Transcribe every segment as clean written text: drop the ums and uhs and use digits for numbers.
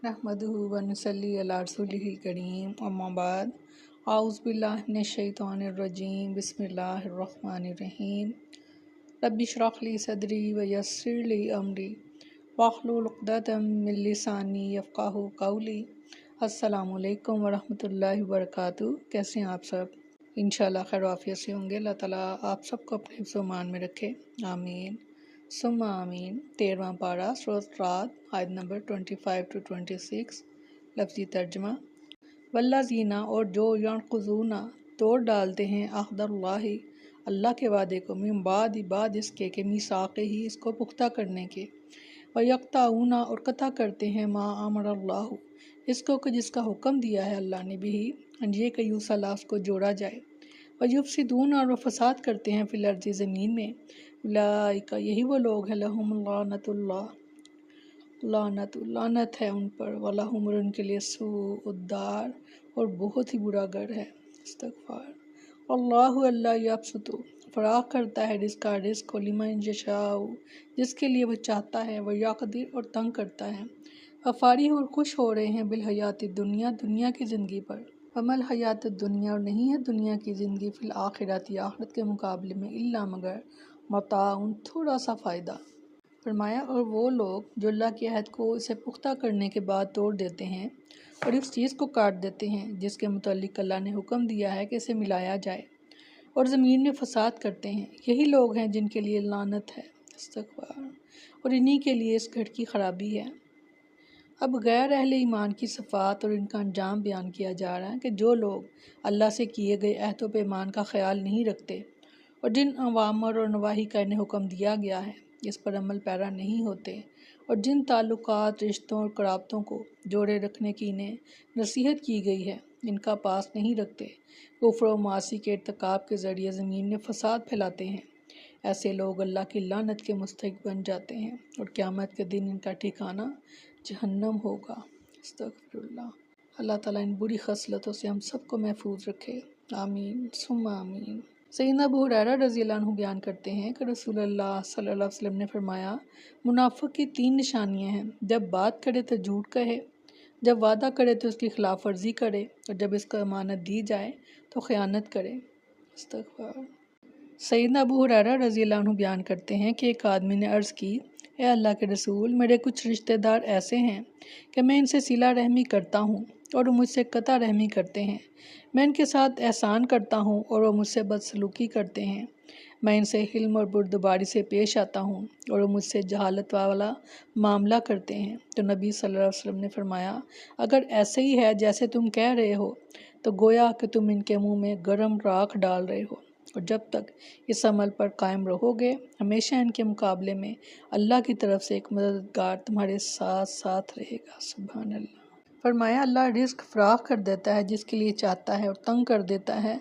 नहमदुहु व नसल्ली अला रसूलिहिल करीम अम्मा बाद आउज़ु बिल्लाहि मिनश शैतानिर रजीम बिस्मिल्लाहिर रहमानिर रहीम रब्बि इश्रह ली सदरी व यस्सिर ली अमरी वहलुल उक़दतम मिन लिसानी यफ़क़हू क़ौली। अस्सलामु अलैकुम व रहमतुल्लाहि व बरकातुहू। कैसे हैं आप सब? इंशाअल्लाह खैर आफियत से होंगे। अल्लाह ताला आप सबको अपने हिफ्ज़ व मान में रखे, आमीन सुम्मा आमीन। 13वां पारा सूरह रात, आयत नंबर 25 to 26। लफ्ज़ी तर्जमा। वल्लज़ीना, और जो यनक़ुज़ूना तोड़ डालते हैं अहदल्लाहि अल्लाह के वादे को, मिन बाद इसके कि मीसाक़े ही इसको पुख्ता करने के, व यक़तऊना और कता करते हैं मा अमरल्लाहु इसको कि जिसका हुक्म दिया है अल्लाह ने भी ये कि यूसला उसको जोड़ा जाए, व युफ़सिदून और वह फसाद करते हैं फिल अर्ज़ि ज़मीन में, उलाइका यही वो लोग हैं लहुम लानत है उन पर, वलहुम और उनके लिए सूउद्दार और बहुत ही बुरा घर है। इस्तग़फ़ार। अल्लाहु अल्लाह यब्सुतु फराख करता है रिज़्क़ को, लिमन यशाउ जिसके लिए वह चाहता है, वह यक़दिर और तंग करता है। अफ़ारी और खुश हो रहे हैं बिल हयाति दुनिया दुनिया की ज़िंदगी पर, वमल हयात दुनिया और नहीं है दुनिया की ज़िंदगी फिल आखिरत आखिरत के मुकाबले में, इल्ला मगर मताउन थोड़ा सा फ़ायदा। फरमाया और वो लोग जो अल्लाह की अहद को इसे पुख्ता करने के बाद तोड़ देते हैं और इस चीज़ को काट देते हैं जिसके मुतालिक अल्लाह ने हुक्म दिया है कि इसे मिलाया जाए, और ज़मीन में फसाद करते हैं, यही लोग हैं जिनके लिए लानत है। इस्तग़फ़ार। और इन्हीं के लिए इस घर की ख़राबी है। अब गैर अहले ईमान की सफ़ात और इनका अंजाम बयान किया जा रहा है कि जो लोग अल्लाह से किए गए अहद व पैमान का ख्याल नहीं रखते और जिन अवामर और नवाही का इन्हें हुक्म दिया गया है इस पर अमल पैरा नहीं होते, और जिन ताल्लुकात रिश्तों और कराबतों को जोड़े रखने की इन्हें नसीहत की गई है इनका पास नहीं रखते, कुफ्र व मासी के इर्तिकाब के ज़रिए ज़मीन में फसाद फैलाते हैं, ऐसे लोग अल्लाह की लानत के मुस्तहिक़ बन जाते हैं और क़यामत के दिन इनका ठिकाना जहन्नम होगा। अस्तग़फ़िरुल्लाह। अल्लाह ताला इन बुरी खसलतों से हम सबको महफूज रखे, आमीन सुम्मा आमीन। सैयदना अबू हुरैरा रज़ियल्लाहु अन्हु बयान करते हैं कि रसूलुल्लाह सल्लल्लाहु अलैहि वसल्लम ने फरमाया, मुनाफ़िक़ की 3 निशानियाँ हैं, जब बात करे तो झूठ कहे, जब वादा करे तो उसकी खिलाफ वर्जी करे, और जब इसको अमानत दी जाए तो ख़यानत करे। इस्तग़फ़ार। सैयदना अबू हुरैरा रज़ियल्लाहु अन्हु बयान करते हैं कि एक आदमी ने अर्ज़ की, ए अल्लाह के रसूल, मेरे कुछ रिश्तेदार ऐसे हैं कि मैं इनसे सिला रहमी करता हूँ और वो मुझसे कता रहमी करते हैं, मैं इनके साथ एहसान करता हूँ और वो मुझसे बदसलूकी करते हैं, मैं इनसे हिल्म और बुर्दबारी से पेश आता हूँ और वो मुझसे जहालत वाला मामला करते हैं। तो नबी सल्लल्लाहु अलैहि वसल्लम ने फरमाया, अगर ऐसे ही है जैसे तुम कह रहे हो तो गोया कि तुम इनके मुंह में गर्म राख डाल रहे हो, और जब तक इस अमल पर कायम रहोगे हमेशा इनके मुकाबले में अल्लाह की तरफ से एक मददगार तुम्हारे साथ साथ रहेगा। सुभान अल्लाह। फरमाया अल्लाह रिज़्क़ फ़राख कर देता है जिसके लिए चाहता है और तंग कर देता है,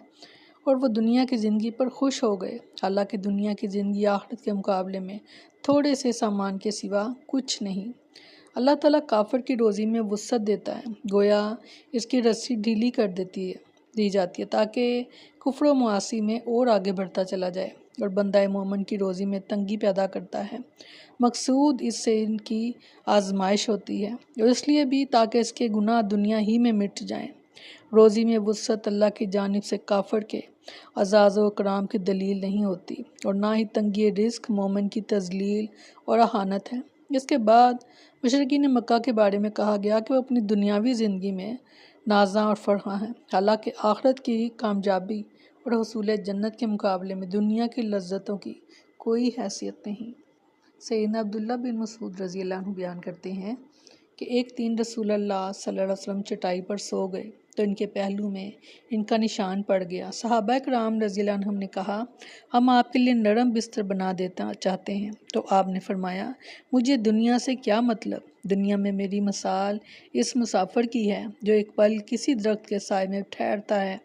और वो दुनिया की ज़िंदगी पर खुश हो गए, हालांकि दुनिया की ज़िंदगी आखिरत के मुकाबले में थोड़े से सामान के सिवा कुछ नहीं। अल्लाह ताला काफिर की रोज़ी में वुसअत देता है, गोया इसकी रस्सी ढीली कर दी जाती है ताकि कुफ्र व मुआसी में और आगे बढ़ता चला जाए, और बंदा मोमिन की रोज़ी में तंगी पैदा करता है। मकसूद इससे इनकी आजमाइश होती है, और इसलिए भी ताकि इसके गुनाह दुनिया ही में मिट जाएं। रोज़ी में वुसअत अल्लाह की जानिब से काफिर के अज़ाज़ व कराम की दलील नहीं होती, और ना ही तंगी रिज़्क़ मोमिन की तज़लील और अहानत है। इसके बाद मुशरिकीन मक्का के बारे में कहा गया कि वो अपनी दुनियावी ज़िंदगी में नाज़ा और फ़रहा हैं, हालांकि आखिरत की कामयाबी और हुसूल जन्नत के मुकाबले में दुनिया की लज्जतों की कोई हैसियत नहीं। सैयदना अब्दुल्लाह बिन मसूद रज़ियल्लाहु अन्हु बयान करते हैं कि एक दिन रसूलुल्लाह सल्लल्लाहु अलैहि वसल्लम चटाई पर सो गए तो इनके पहलू में इनका निशान पड़ गया। सहाबा कराम रज़ियल्लाहु अन्हुम ने कहा, हम आपके लिए नरम बिस्तर बना देना चाहते हैं। तो आपने फरमाया, मुझे दुनिया से क्या मतलब, दुनिया में मेरी मिसाल इस मुसाफिर की है जो एक पल किसी दरख्त के साए में ठहरता है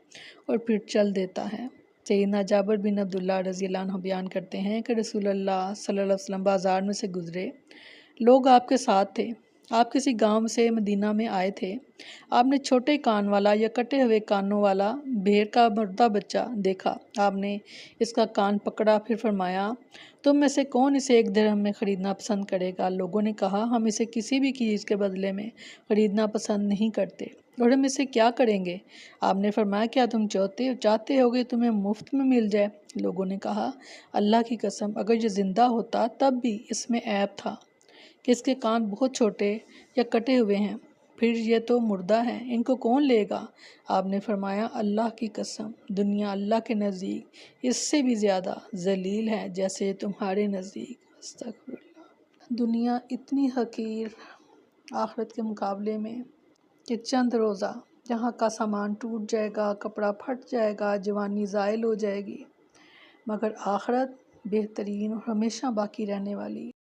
और फिर चल देता है। सैयदना जाबिर बिन अब्दुल्लाह रज़ियल्लाहु अन्हु बयान करते हैं कि रसूलुल्लाह सल्लल्लाहु अलैहि वसल्लम बाज़ार में से गुज़रे, लोग आपके साथ थे, آپ کسی گاؤں سے مدینہ میں آئے تھے، آپ نے چھوٹے کان والا یا کٹے ہوئے کانوں والا بھیڑ کا مردہ بچہ دیکھا، آپ نے اس کا کان پکڑا، پھر فرمایا تم میں سے کون اسے 1 درہم میں خریدنا پسند کرے گا؟ لوگوں نے کہا ہم اسے کسی بھی چیز کے بدلے میں خریدنا پسند نہیں کرتے، اور ہم اسے کیا کریں گے؟ آپ نے فرمایا کیا تم چاہتے ہو کہ تمہیں مفت میں مل جائے؟ لوگوں نے کہا اللہ کی قسم اگر یہ زندہ ہوتا تب بھی اس میں عیب تھا کہ اس کے کان بہت چھوٹے یا کٹے ہوئے ہیں، پھر یہ تو مردہ ہیں، ان کو کون لے گا؟ آپ نے فرمایا اللہ کی قسم دنیا اللہ کے نزدیک اس سے بھی زیادہ ذلیل ہے جیسے تمہارے نزدیک۔ استغفر اللہ۔ دنیا اتنی حقیر آخرت کے مقابلے میں کہ چند روزہ یہاں کا سامان ٹوٹ جائے گا، کپڑا پھٹ جائے گا، جوانی زائل ہو جائے گی، مگر آخرت بہترین اور ہمیشہ باقی رہنے والی